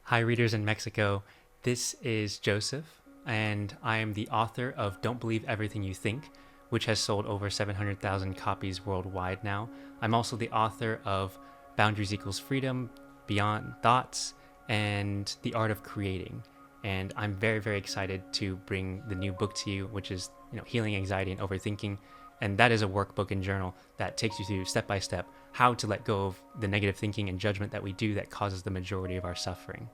Hi, readers in Mexico. This is Joseph, and I am the author of Don't Believe Everything You Think, which has sold over 700,000 copies worldwide now. I'm also the author of Boundaries Equals Freedom, Beyond Thoughts, and The Art of Creating. And I'm very, very excited to bring the new book to you, which is Healing Anxiety and Overthinking. And that is a workbook and journal that takes you through step by step how to let go of the negative thinking and judgment that we do that causes the majority of our suffering.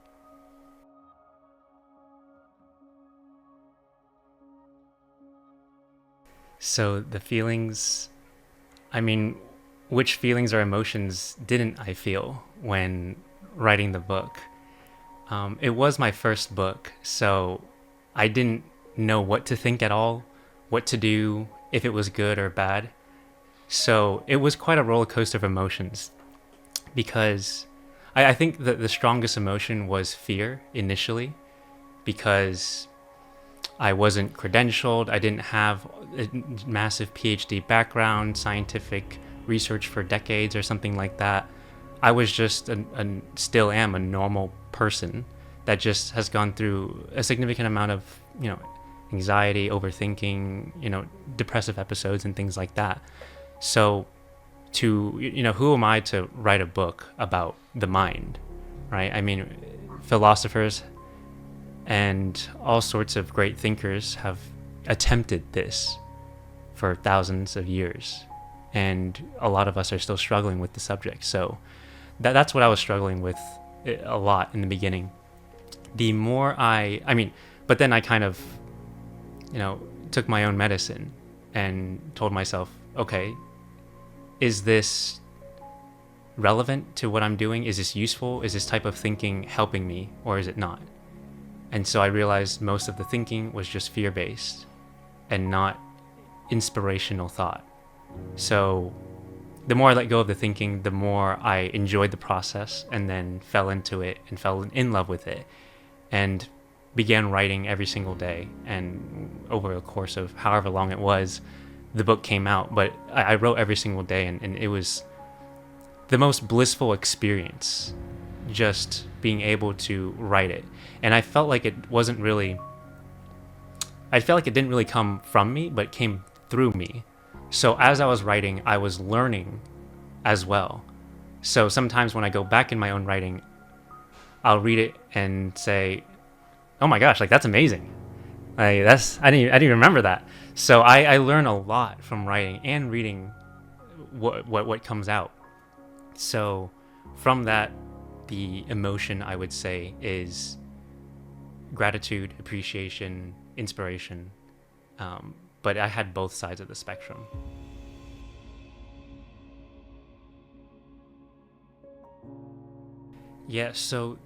So the feelings, I mean, which feelings or emotions didn't I feel when writing the book? It was my first book, so I didn't know what to think at all, what to do, if it was good or bad. So it was quite a roller coaster of emotions because I think that the strongest emotion was fear initially because I wasn't credentialed. I didn't have a massive PhD background, scientific research for decades or something like that. I was just, still am a normal person that just has gone through a significant amount of, anxiety, overthinking, depressive episodes and things like that. So who am I to write a book about the mind, right? I mean, philosophers and all sorts of great thinkers have attempted this for thousands of years. And a lot of us are still struggling with the subject. So that's what I was struggling with a lot in the beginning. The more but then I kind of, took my own medicine and told myself, okay, is this relevant to what I'm doing? Is this useful? Is this type of thinking helping me, or is it not? And so I realized most of the thinking was just fear-based and not inspirational thought. So the more I let go of the thinking, the more I enjoyed the process and then fell into it and fell in love with it and began writing every single day. And over a course of however long it was, the book came out. But I wrote every single day, and it was the most blissful experience just being able to write it. And I felt like it didn't really come from me, but came through me. So as I was writing, I was learning as well. So sometimes when I go back in my own writing, I'll read it and say, oh my gosh, like that's amazing. I didn't even remember that. So I learn a lot from writing and reading what comes out. So from that, the emotion I would say is gratitude, appreciation, inspiration. But I had both sides of the spectrum. Yeah, so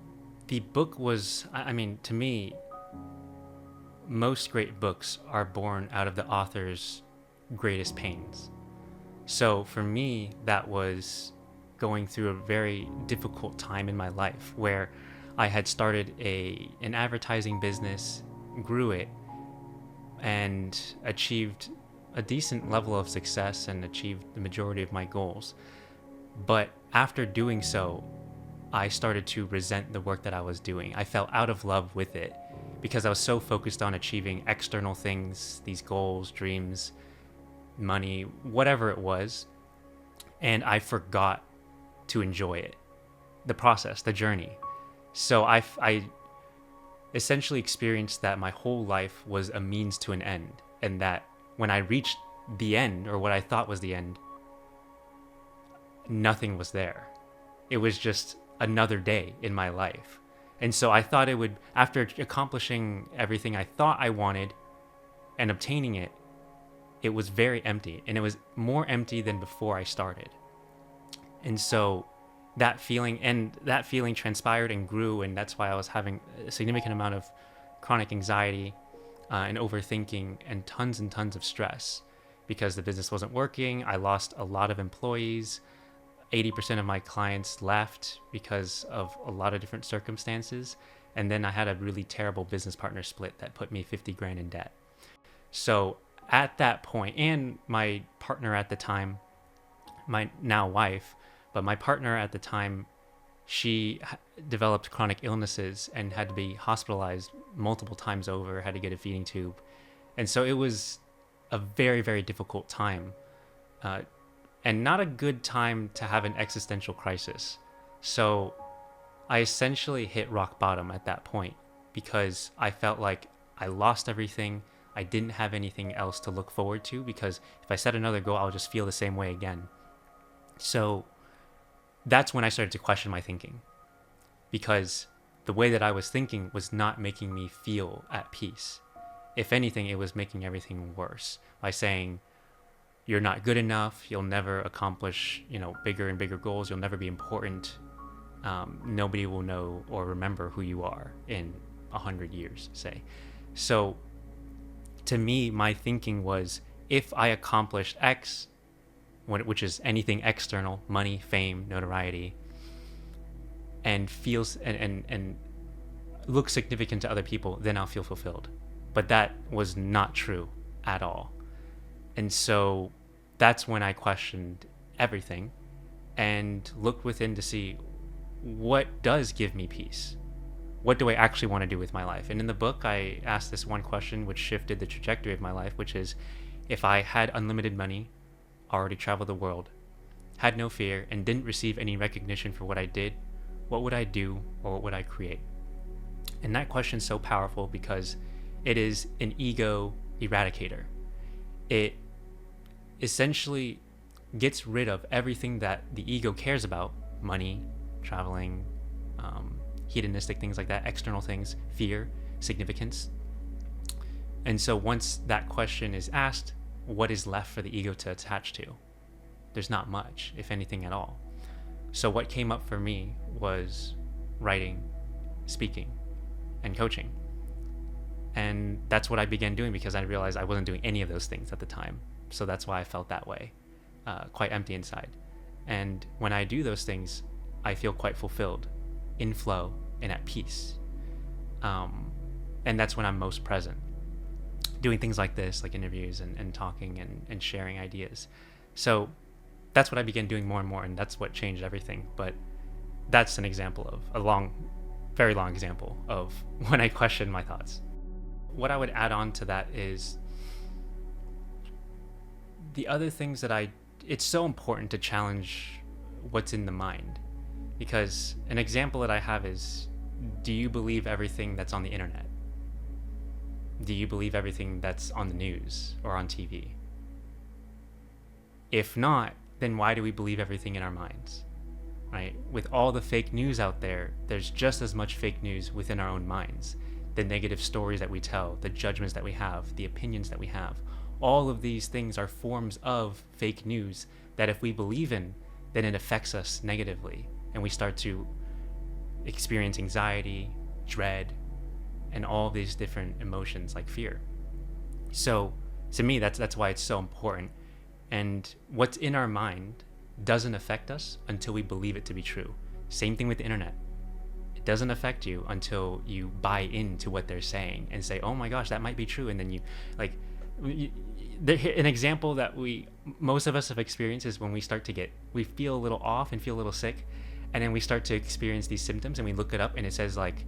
the book was, to me, most great books are born out of the author's greatest pains. So for me, that was going through a very difficult time in my life where I had started an advertising business, grew it, and achieved a decent level of success and achieved the majority of my goals. But after doing so, I started to resent the work that I was doing. I fell out of love with it because I was so focused on achieving external things, these goals, dreams, money, whatever it was. And I forgot to enjoy it, the process, the journey. So I essentially experienced that my whole life was a means to an end, and that when I reached the end, or what I thought was the end, nothing was there. It was just another day in my life. And so I thought it would, after accomplishing everything I thought I wanted and obtaining it, it was very empty, and it was more empty than before I started. And so that feeling transpired and grew, and that's why I was having a significant amount of chronic anxiety and overthinking and tons of stress because the business wasn't working. I lost a lot of employees. 80% of my clients left because of a lot of different circumstances. And then I had a really terrible business partner split that put me 50 grand in debt. So at that point, and my partner at the time, my now wife, but my partner at the time she developed chronic illnesses and had to be hospitalized multiple times over, had to get a feeding tube. And so it was a very, very difficult time, and not a good time to have an existential crisis. So I essentially hit rock bottom at that point because I felt like I lost everything. I didn't have anything else to look forward to, because if I set another goal, I'll just feel the same way again. So that's when I started to question my thinking, because the way that I was thinking was not making me feel at peace. If anything, it was making everything worse by saying, you're not good enough, you'll never accomplish, bigger and bigger goals, you'll never be important. Nobody will know or remember who you are in 100 years, say. So to me, my thinking was, if I accomplished X, which is anything external, money, fame, notoriety, and feels and looks significant to other people, then I'll feel fulfilled. But that was not true at all. And so that's when I questioned everything and looked within to see, what does give me peace? What do I actually want to do with my life? And in the book, I asked this one question which shifted the trajectory of my life, which is, if I had unlimited money, already traveled the world, had no fear, and didn't receive any recognition for what I did, what would I do, or what would I create? And that question is so powerful because it is an ego eradicator. It essentially gets rid of everything that the ego cares about: money, traveling, hedonistic things like that, external things, fear, significance. And so once that question is asked, what is left for the ego to attach to? There's not much, if anything at all. So what came up for me was writing, speaking, and coaching. And that's what I began doing because I realized I wasn't doing any of those things at the time. So that's why I felt that way, quite empty inside. And when I do those things, I feel quite fulfilled, in flow, and at peace. And that's when I'm most present, doing things like this, like interviews and talking and sharing ideas. So that's what I began doing more and more, and that's what changed everything. But that's an example of a very long example of when I questioned my thoughts. What I would add on to that is the other things that it's so important to challenge what's in the mind. Because an example that I have is, do you believe everything that's on the internet? Do you believe everything that's on the news or on TV? If not, then why do we believe everything in our minds? Right? With all the fake news out there, there's just as much fake news within our own minds. The negative stories that we tell, the judgments that we have, the opinions that we have. All of these things are forms of fake news that if we believe in, then it affects us negatively. And we start to experience anxiety, dread, and all these different emotions like fear. So to me, that's why it's so important. And what's in our mind doesn't affect us until we believe it to be true. Same thing with the internet. It doesn't affect you until you buy into what they're saying and say, oh my gosh, that might be true. And then an example that most of us have experienced is when we feel a little off and feel a little sick. And then we start to experience these symptoms and we look it up and it says like,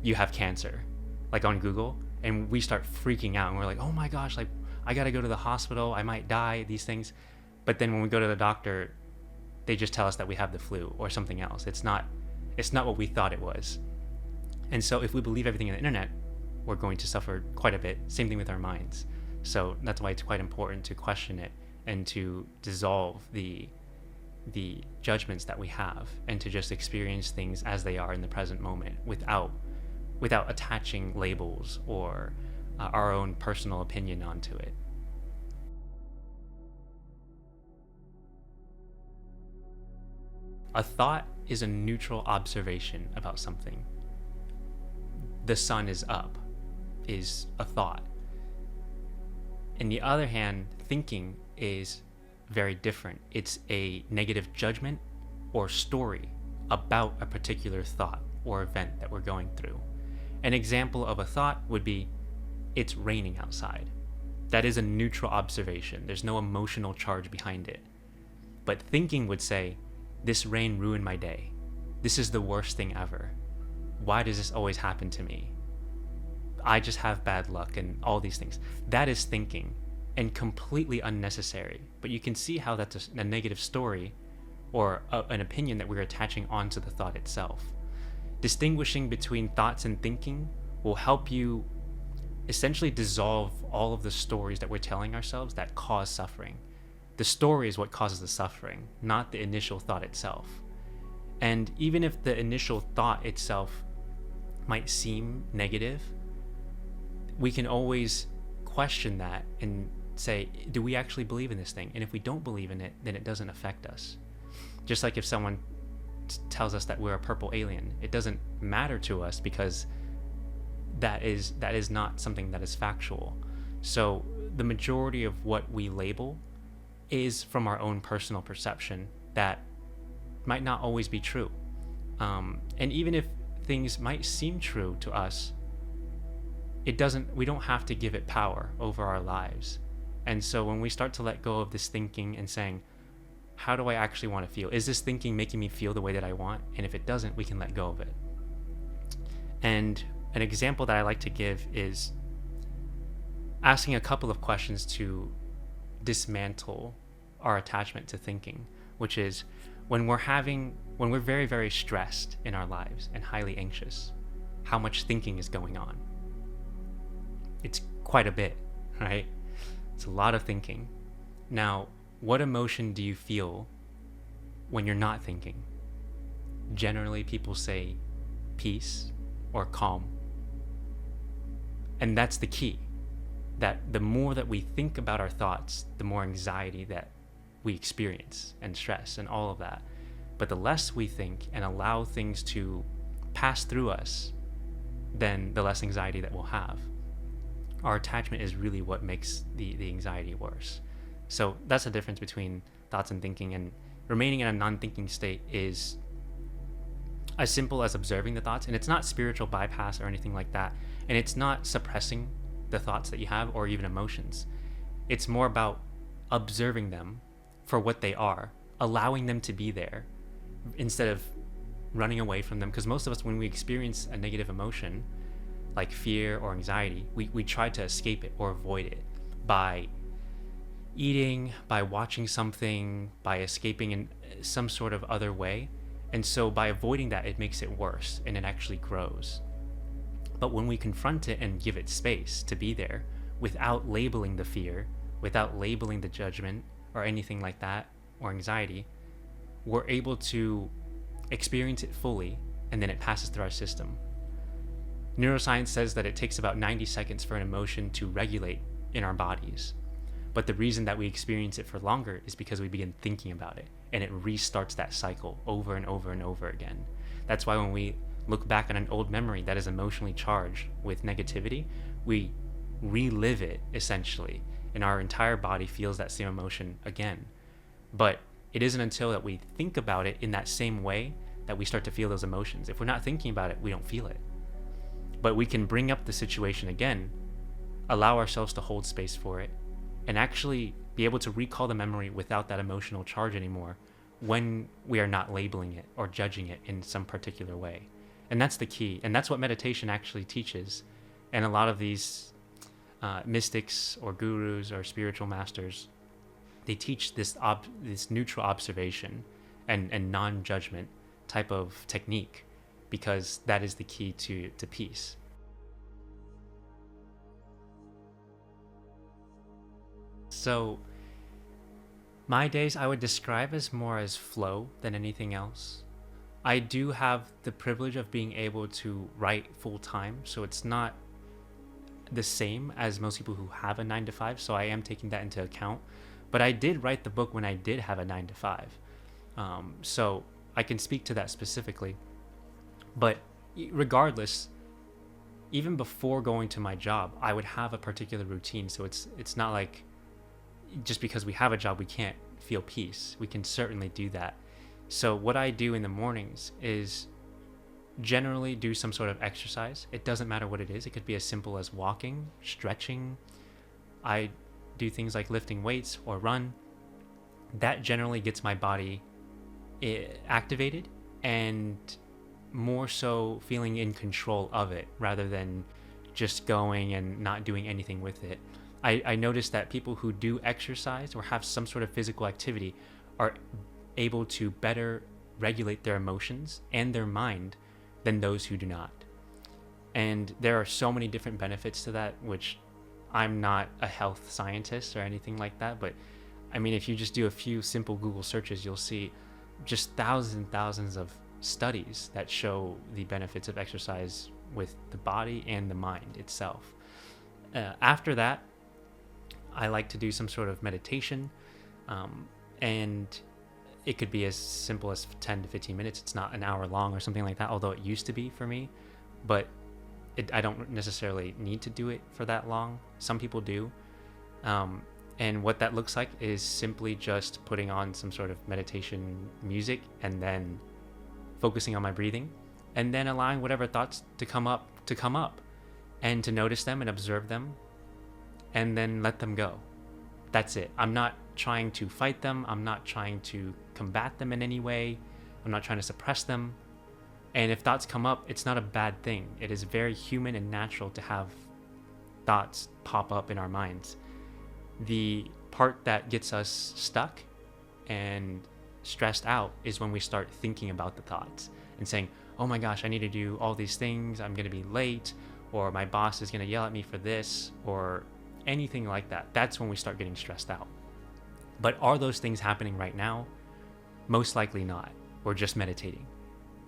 you have cancer, like on Google. And we start freaking out and we're like, oh my gosh, like I got to go to the hospital. I might die, these things. But then when we go to the doctor, they just tell us that we have the flu or something else. It's not what we thought it was. And so if we believe everything on the internet, we're going to suffer quite a bit. Same thing with our minds. So that's why it's quite important to question it and to dissolve the judgments that we have and to just experience things as they are in the present moment without attaching labels or our own personal opinion onto it. A thought is a neutral observation about something. The sun is up is a thought. On the other hand, thinking is very different. It's a negative judgment or story about a particular thought or event that we're going through. An example of a thought would be, it's raining outside. That is a neutral observation. There's no emotional charge behind it. But thinking would say, this rain ruined my day. this is the worst thing ever. Why does this always happen to me? I just have bad luck and all these things. That is thinking, and completely unnecessary. But you can see how that's a negative story or an opinion that we're attaching onto the thought itself. Distinguishing between thoughts and thinking will help you essentially dissolve all of the stories that we're telling ourselves that cause suffering. The story is what causes the suffering, not the initial thought itself. And even if the initial thought itself might seem negative, we can always question that and say, do we actually believe in this thing? And if we don't believe in it, then it doesn't affect us. Just like if someone tells us that we're a purple alien, it doesn't matter to us because that is not something that is factual. So the majority of what we label is from our own personal perception that might not always be true. And even if things might seem true to us, we don't have to give it power over our lives. And so when we start to let go of this thinking and saying, how do I actually want to feel? Is this thinking making me feel the way that I want? And if it doesn't, we can let go of it. And an example that I like to give is asking a couple of questions to dismantle our attachment to thinking, which is when we're very, very stressed in our lives and highly anxious, how much thinking is going on? It's quite a bit, right? It's a lot of thinking. Now, what emotion do you feel when you're not thinking? Generally, people say peace or calm. And that's the key, that the more that we think about our thoughts, the more anxiety that we experience and stress and all of that. But the less we think and allow things to pass through us, then the less anxiety that we'll have. Our attachment is really what makes the anxiety worse. So that's the difference between thoughts and thinking. And remaining in a non-thinking state is as simple as observing the thoughts. And it's not spiritual bypass or anything like that. And it's not suppressing the thoughts that you have or even emotions. It's more about observing them for what they are, allowing them to be there instead of running away from them. Because most of us, when we experience a negative emotion, like fear or anxiety, we try to escape it or avoid it by eating, by watching something, by escaping in some sort of other way. And so by avoiding that, it makes it worse and it actually grows. But when we confront it and give it space to be there without labeling the fear, without labeling the judgment or anything like that, or anxiety, we're able to experience it fully, and then it passes through our system. Neuroscience says that it takes about 90 seconds for an emotion to regulate in our bodies. But the reason that we experience it for longer is because we begin thinking about it, and it restarts that cycle over and over and over again. That's why when we look back on an old memory that is emotionally charged with negativity, we relive it essentially, and our entire body feels that same emotion again. But it isn't until that we think about it in that same way that we start to feel those emotions. If we're not thinking about it, we don't feel it. But we can bring up the situation again, allow ourselves to hold space for it, and actually be able to recall the memory without that emotional charge anymore when we are not labeling it or judging it in some particular way. And that's the key. And that's what meditation actually teaches. And a lot of these mystics or gurus or spiritual masters, they teach this neutral observation and non-judgment type of technique, because that is the key to peace. So my days I would describe as more as flow than anything else. I do have the privilege of being able to write full time, so it's not the same as most people who have a 9 to 5, so I am taking that into account. But I did write the book when I did have a 9 to 5. So I can speak to that specifically. But regardless, even before going to my job, I would have a particular routine. So it's not like just because we have a job, we can't feel peace. We can certainly do that. So what I do in the mornings is generally do some sort of exercise. It doesn't matter what it is. It could be as simple as walking, stretching. I do things like lifting weights or run. That generally gets my body activated and more so feeling in control of it rather than just going and not doing anything with it. I noticed that people who do exercise or have some sort of physical activity are able to better regulate their emotions and their mind than those who do not. And there are so many different benefits to that, which I'm not a health scientist or anything like that, but I mean, if you just do a few simple Google searches, you'll see just thousands and thousands of studies that show the benefits of exercise with the body and the mind itself. After that, I like to do some sort of meditation, and it could be as simple as 10 to 15 minutes. It's not an hour long or something like that, although it used to be for me, but I don't necessarily need to do it for that long. Some people do. And what that looks like is simply just putting on some sort of meditation music and then focusing on my breathing and then allowing whatever thoughts to come up and to notice them and observe them and then let them go. That's it. I'm not trying to fight them. I'm not trying to combat them in any way. I'm not trying to suppress them. And if thoughts come up, it's not a bad thing. It is very human and natural to have thoughts pop up in our minds. The part that gets us stuck and stressed out is when we start thinking about the thoughts and saying, oh my gosh, I need to do all these things. I'm going to be late, or my boss is going to yell at me for this, or anything like that. That's when we start getting stressed out. But are those things happening right now? Most likely not. We're just meditating.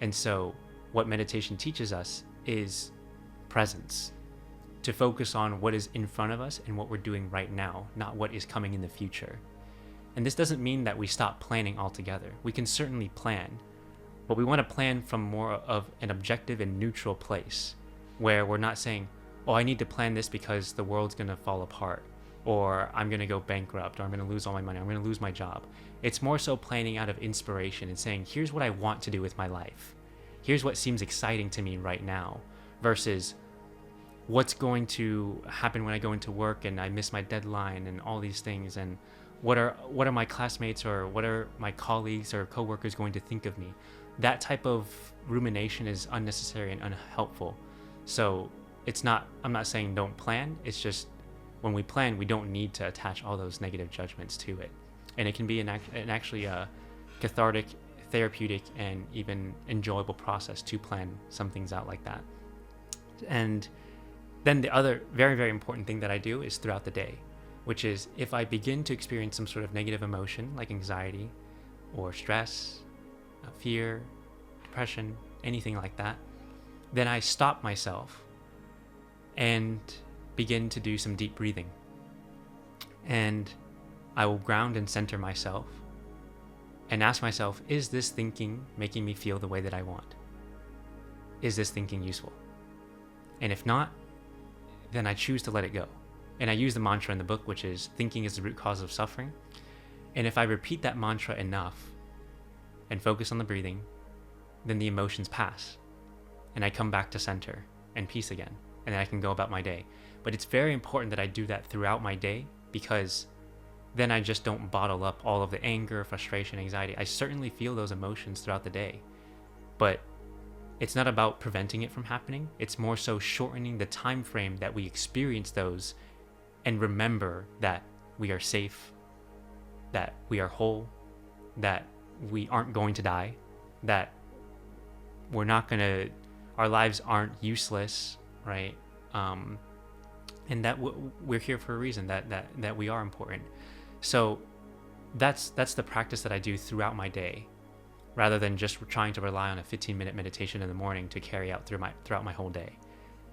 And so what meditation teaches us is presence, to focus on what is in front of us and what we're doing right now, not what is coming in the future. And this doesn't mean that we stop planning altogether. We can certainly plan, but we want to plan from more of an objective and neutral place, where we're not saying, oh, I need to plan this because the world's going to fall apart, or I'm going to go bankrupt, or I'm going to lose all my money, I'm going to lose my job. It's more so planning out of inspiration and saying, here's what I want to do with my life. Here's what seems exciting to me right now, versus what's going to happen when I go into work and I miss my deadline and all these things, and what are my classmates or what are my colleagues or coworkers going to think of me. That type of rumination is unnecessary and unhelpful. So I'm not saying don't plan. It's just when we plan, we don't need to attach all those negative judgments to it. And it can be an actually a cathartic, therapeutic, and even enjoyable process to plan some things out like that. And then the other very, very important thing that I do is throughout the day, which is if I begin to experience some sort of negative emotion like anxiety or stress, fear, depression, anything like that, then I stop myself and begin to do some deep breathing. And I will ground and center myself and ask myself, is this thinking making me feel the way that I want? Is this thinking useful? And if not, then I choose to let it go. And I use the mantra in the book, which is thinking is the root cause of suffering. And if I repeat that mantra enough and focus on the breathing, then the emotions pass and I come back to center and peace again, and then I can go about my day. But it's very important that I do that throughout my day, because then I just don't bottle up all of the anger, frustration, anxiety. I certainly feel those emotions throughout the day, but it's not about preventing it from happening. It's more so shortening the time frame that we experience those and remember that we are safe, that we are whole, that we aren't going to die, that our lives aren't useless, right? And that we're here for a reason, that we are important. So that's the practice that I do throughout my day, rather than just trying to rely on a 15-minute meditation in the morning to carry out throughout my whole day.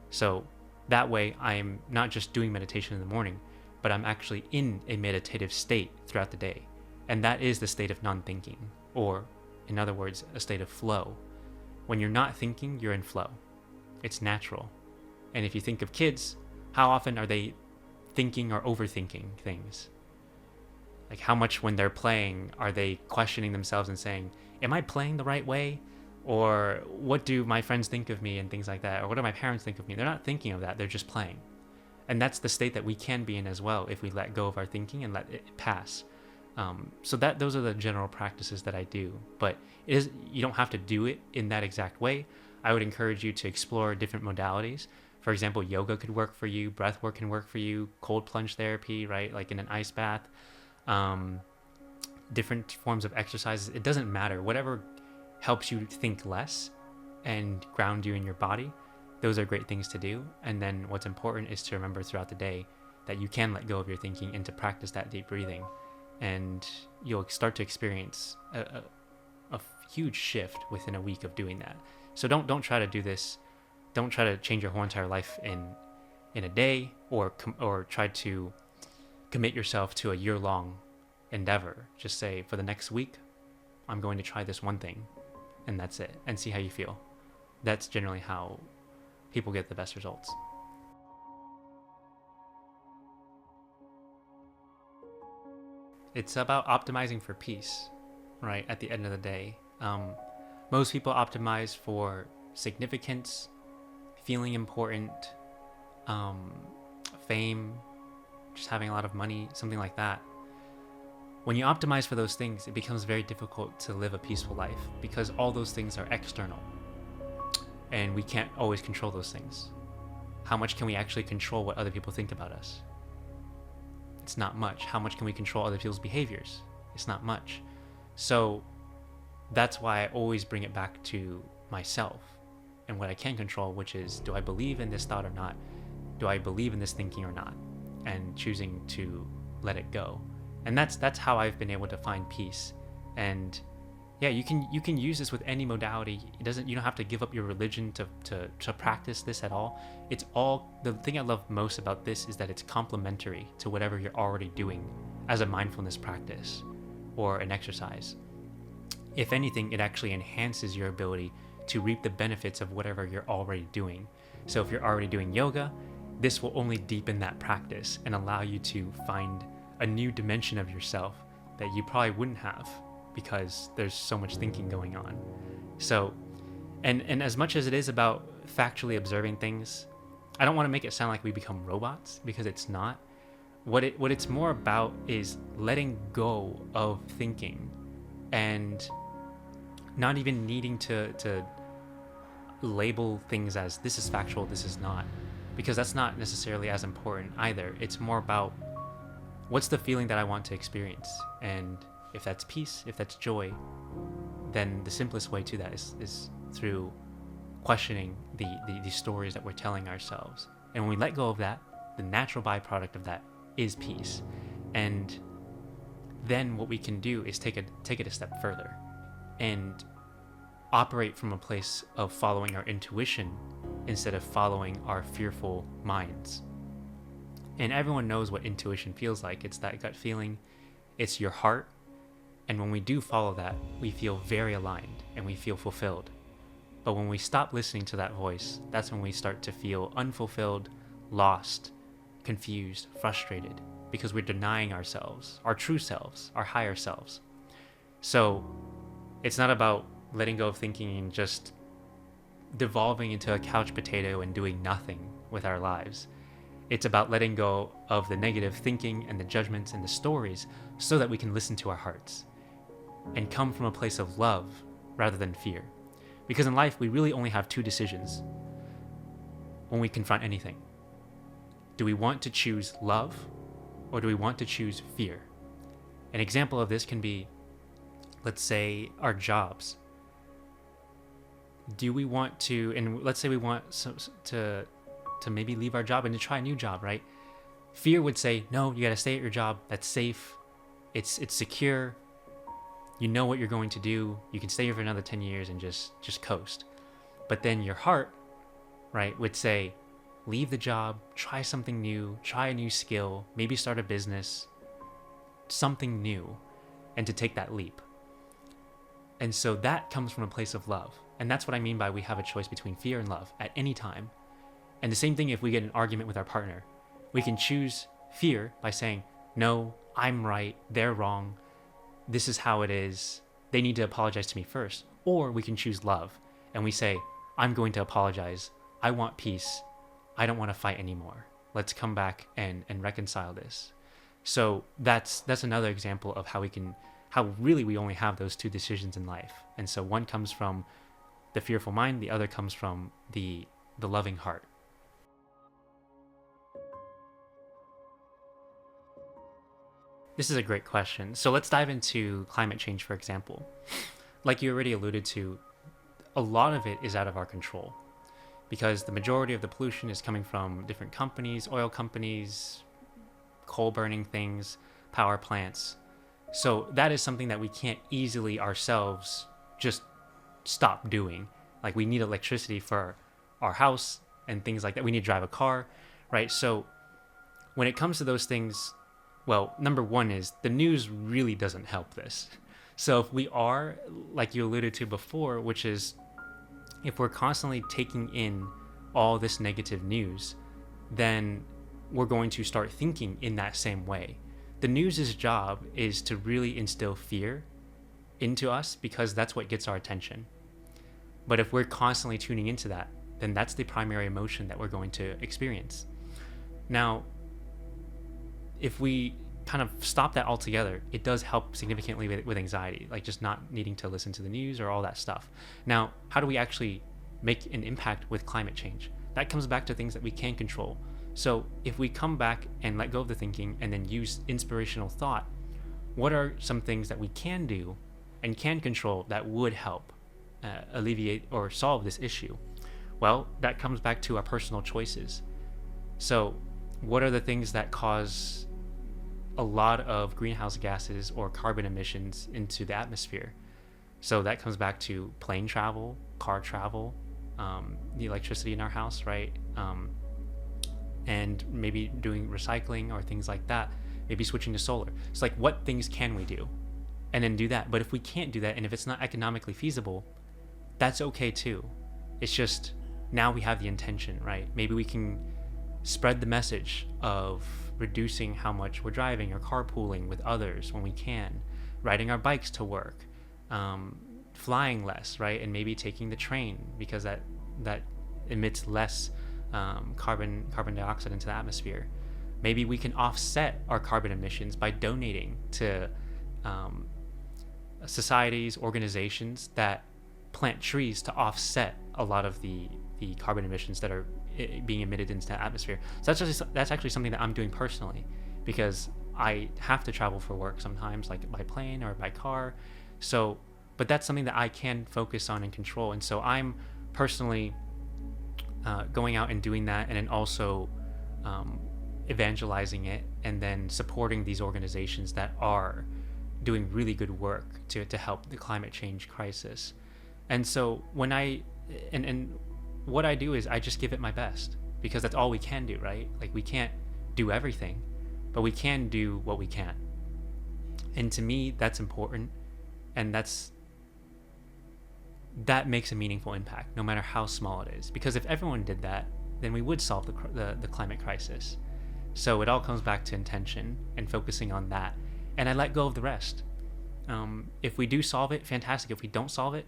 So that way I'm not just doing meditation in the morning, but I'm actually in a meditative state throughout the day. And that is the state of non-thinking, or in other words, a state of flow. When you're not thinking, you're in flow. It's natural. And if you think of kids, how often are they thinking or overthinking things? Like how much when they're playing are they questioning themselves and saying, am I playing the right way? Or what do my friends think of me and things like that? Or what do my parents think of me? They're not thinking of that, they're just playing. And that's the state that we can be in as well if we let go of our thinking and let it pass. So those are the general practices that I do, but you don't have to do it in that exact way. I would encourage you to explore different modalities. For example, yoga could work for you, breath work can work for you, cold plunge therapy, right? Like in an ice bath, different forms of exercises. It doesn't matter. Whatever helps you think less and ground you in your body, those are great things to do. And then what's important is to remember throughout the day that you can let go of your thinking and to practice that deep breathing. And you'll start to experience a huge shift within a week of doing that. So don't try to do this. Don't try to change your whole entire life in a day, or try to commit yourself to a year-long endeavor. Just say, for the next week, I'm going to try this one thing, and that's it, and see how you feel. That's generally how people get the best results. It's about optimizing for peace, right? At the end of the day, most people optimize for significance, feeling important, fame, just having a lot of money, something like that. When you optimize for those things, it becomes very difficult to live a peaceful life because all those things are external and we can't always control those things. How much can we actually control what other people think about us? It's not much. How much can we control other people's behaviors? It's not much. So that's why I always bring it back to myself and what I can control, which is, do I believe in this thought or not? Do I believe in this thinking or not? And choosing to let it go. And that's how I've been able to find peace. And yeah, you can use this with any modality. You don't have to give up your religion to practice this at all. It's all, the thing I love most about this is that it's complementary to whatever you're already doing as a mindfulness practice or an exercise. If anything, it actually enhances your ability to reap the benefits of whatever you're already doing. So if you're already doing yoga, this will only deepen that practice and allow you to find a new dimension of yourself that you probably wouldn't have because there's so much thinking going on. So, and as much as it is about factually observing things, I don't want to make it sound like we become robots, because it's not. What it's more about is letting go of thinking and not even needing to label things as this is factual, this is not, because that's not necessarily as important either. It's more about what's the feeling that I want to experience, and if that's peace, if that's joy, then the simplest way to that is through questioning the stories that we're telling ourselves. And when we let go of that, the natural byproduct of that is peace. And then what we can do is take it a step further and operate from a place of following our intuition instead of following our fearful minds. And everyone knows what intuition feels like. It's that gut feeling. It's your heart. And when we do follow that, we feel very aligned and we feel fulfilled. But when we stop listening to that voice, that's when we start to feel unfulfilled, lost, confused, frustrated, because we're denying ourselves, our true selves, our higher selves. So it's not about letting go of thinking and just devolving into a couch potato and doing nothing with our lives. It's about letting go of the negative thinking and the judgments and the stories so that we can listen to our hearts and come from a place of love rather than fear. Because in life, we really only have two decisions when we confront anything. Do we want to choose love, or do we want to choose fear? An example of this can be, let's say, our jobs. Do we want to, and let's say we want to maybe leave our job and to try a new job, right? Fear would say, no, you got to stay at your job. That's safe. It's secure. You know what you're going to do. You can stay here for another 10 years and just coast. But then your heart, right, would say, leave the job, try something new, try a new skill, maybe start a business, something new, and to take that leap. And so that comes from a place of love. And that's what I mean by we have a choice between fear and love at any time. And the same thing if we get in an argument with our partner. We can choose fear by saying, no, I'm right, they're wrong, this is how it is, they need to apologize to me first. Or we can choose love and we say, I'm going to apologize, I want peace, I don't want to fight anymore. Let's come back and reconcile this. So that's another example of how really we only have those two decisions in life. And so one comes from the fearful mind, the other comes from the loving heart. This is a great question. So let's dive into climate change, for example. Like you already alluded to, a lot of it is out of our control because the majority of the pollution is coming from different companies, oil companies, coal burning things, power plants. So that is something that we can't easily ourselves just stop doing. Like we need electricity for our house and things like that. We need to drive a car, right? So when it comes to those things, well, number one is the news really doesn't help this. So if we are, like you alluded to before, which is if we're constantly taking in all this negative news, then we're going to start thinking in that same way. The news's job is to really instill fear into us because that's what gets our attention. But if we're constantly tuning into that, then that's the primary emotion that we're going to experience. Now, if we kind of stop that altogether, it does help significantly with anxiety, like just not needing to listen to the news or all that stuff. Now, how do we actually make an impact with climate change? That comes back to things that we can control. So if we come back and let go of the thinking and then use inspirational thought, what are some things that we can do and can control that would help alleviate or solve this issue? Well, that comes back to our personal choices. So what are the things that cause a lot of greenhouse gases or carbon emissions into the atmosphere? So that comes back to plane travel, car travel, the electricity in our house, right? And maybe doing recycling or things like that, maybe switching to solar. It's like, what things can we do? And then do that. But if we can't do that, and if it's not economically feasible, that's okay too. It's just, now we have the intention, right? Maybe we can spread the message of reducing how much we're driving or carpooling with others when we can, riding our bikes to work, flying less, right? And maybe taking the train because that emits less carbon dioxide into the atmosphere. Maybe we can offset our carbon emissions by donating to societies, organizations that plant trees to offset a lot of the carbon emissions that are being emitted into the atmosphere. So that's actually something that I'm doing personally, because I have to travel for work sometimes, like by plane or by car. So, but that's something that I can focus on and control. And so I'm personally going out and doing that, and then also evangelizing it, and then supporting these organizations that are doing really good work to help the climate change crisis. And so when and what I do is I just give it my best, because that's all we can do, right? Like, we can't do everything, but we can do what we can. And to me, that's important, and that makes a meaningful impact, no matter how small it is. Because if everyone did that, then we would solve the climate crisis. So it all comes back to intention and focusing on that. And I let go of the rest. If we do solve it, fantastic. If we don't solve it,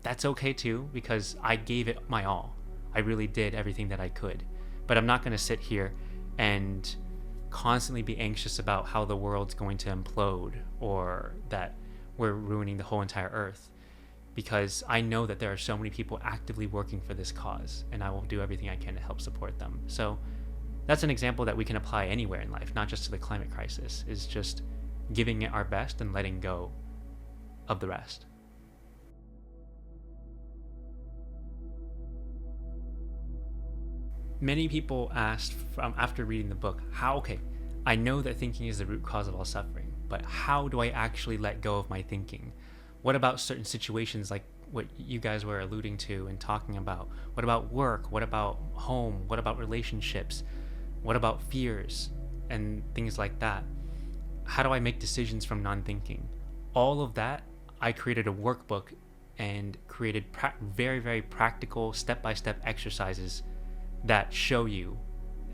that's okay too, because I gave it my all. I really did everything that I could. But I'm not going to sit here and constantly be anxious about how the world's going to implode, or that we're ruining the whole entire earth, because I know that there are so many people actively working for this cause, and I will do everything I can to help support them. So that's an example that we can apply anywhere in life, not just to the climate crisis, is just giving it our best and letting go of the rest. Many people asked after reading the book, I know that thinking is the root cause of all suffering, but how do I actually let go of my thinking? What about certain situations like what you guys were alluding to and talking about? What about work? What about home? What about relationships? What about fears and things like that? How do I make decisions from non-thinking? All of that, I created a workbook and created very, very practical step-by-step exercises that show you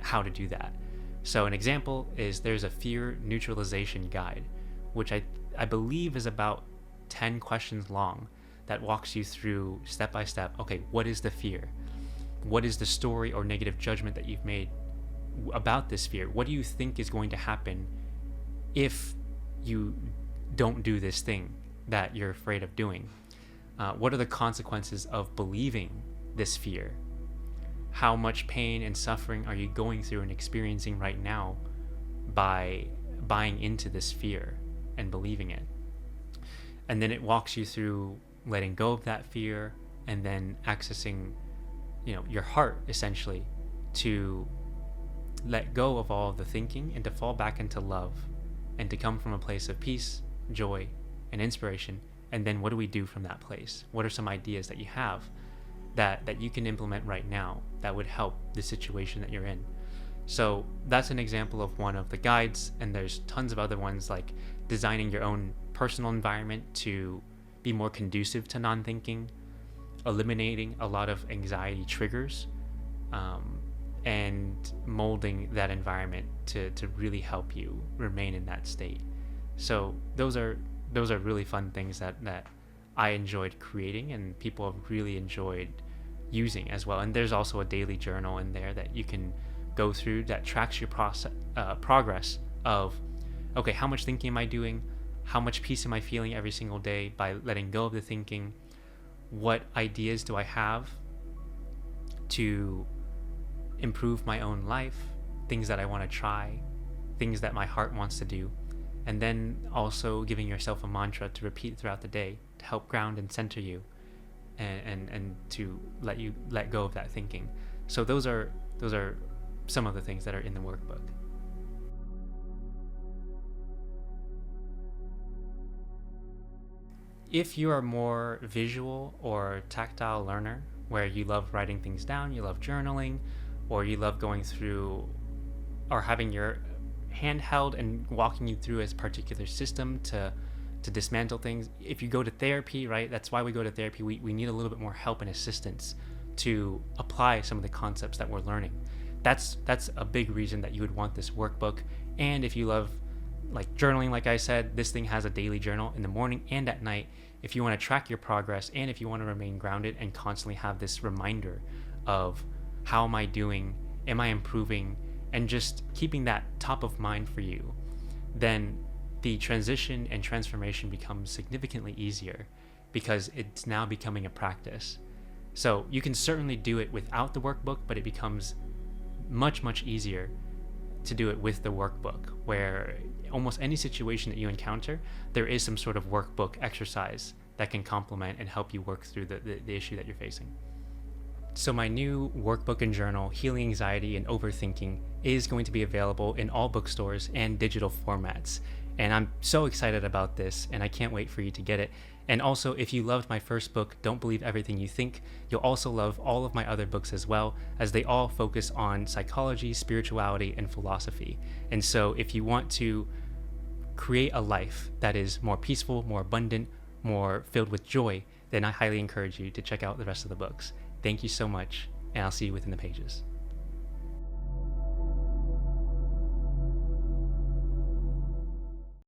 how to do that. So an example is, there's a fear neutralization guide, which I believe is about 10 questions long, that walks you through step by step. Okay, what is the fear? What is the story or negative judgment that you've made about this fear? What do you think is going to happen if you don't do this thing that you're afraid of doing? What are the consequences of believing this fear? How much pain and suffering are you going through and experiencing right now by buying into this fear and believing it? And then it walks you through letting go of that fear and then accessing, your heart, essentially, to let go of all of the thinking and to fall back into love and to come from a place of peace, joy, and inspiration. And then what do we do from that place? What are some ideas that you have that you can implement right now that would help the situation that you're in? So that's an example of one of the guides, and there's tons of other ones, like designing your own personal environment to be more conducive to non-thinking, eliminating a lot of anxiety triggers, and molding that environment to really help you remain in that state. So those are really fun things that I enjoyed creating, and people have really enjoyed using as well. And there's also a daily journal in there that you can go through that tracks your progress of, okay, how much thinking am I doing? How much peace am I feeling every single day by letting go of the thinking? What ideas do I have to improve my own life? Things that I want to try, things that my heart wants to do. And then also giving yourself a mantra to repeat throughout the day to help ground and center you, and to let go of that thinking. So those are some of the things that are in the workbook. If you are more visual or tactile learner, where you love writing things down, you love journaling, or you love going through or having your hand held and walking you through a particular system to dismantle things. If you go to therapy, right, that's why we go to therapy. We need a little bit more help and assistance to apply some of the concepts that we're learning. That's a big reason that you would want this workbook. And if you love like journaling, like I said, this thing has a daily journal in the morning and at night. If you want to track your progress, and if you want to remain grounded and constantly have this reminder of how am I doing, am I improving, and just keeping that top of mind for you, then the transition and transformation becomes significantly easier because it's now becoming a practice. So you can certainly do it without the workbook, but it becomes much, much easier to do it with the workbook, where almost any situation that you encounter, there is some sort of workbook exercise that can complement and help you work through the issue that you're facing. So my new workbook and journal, Healing Anxiety and Overthinking, is going to be available in all bookstores and digital formats. And I'm so excited about this, and I can't wait for you to get it. And also, if you loved my first book, Don't Believe Everything You Think, you'll also love all of my other books as well, as they all focus on psychology, spirituality, and philosophy. And so if you want to create a life that is more peaceful, more abundant, more filled with joy, then I highly encourage you to check out the rest of the books. Thank you so much, and I'll see you within the pages.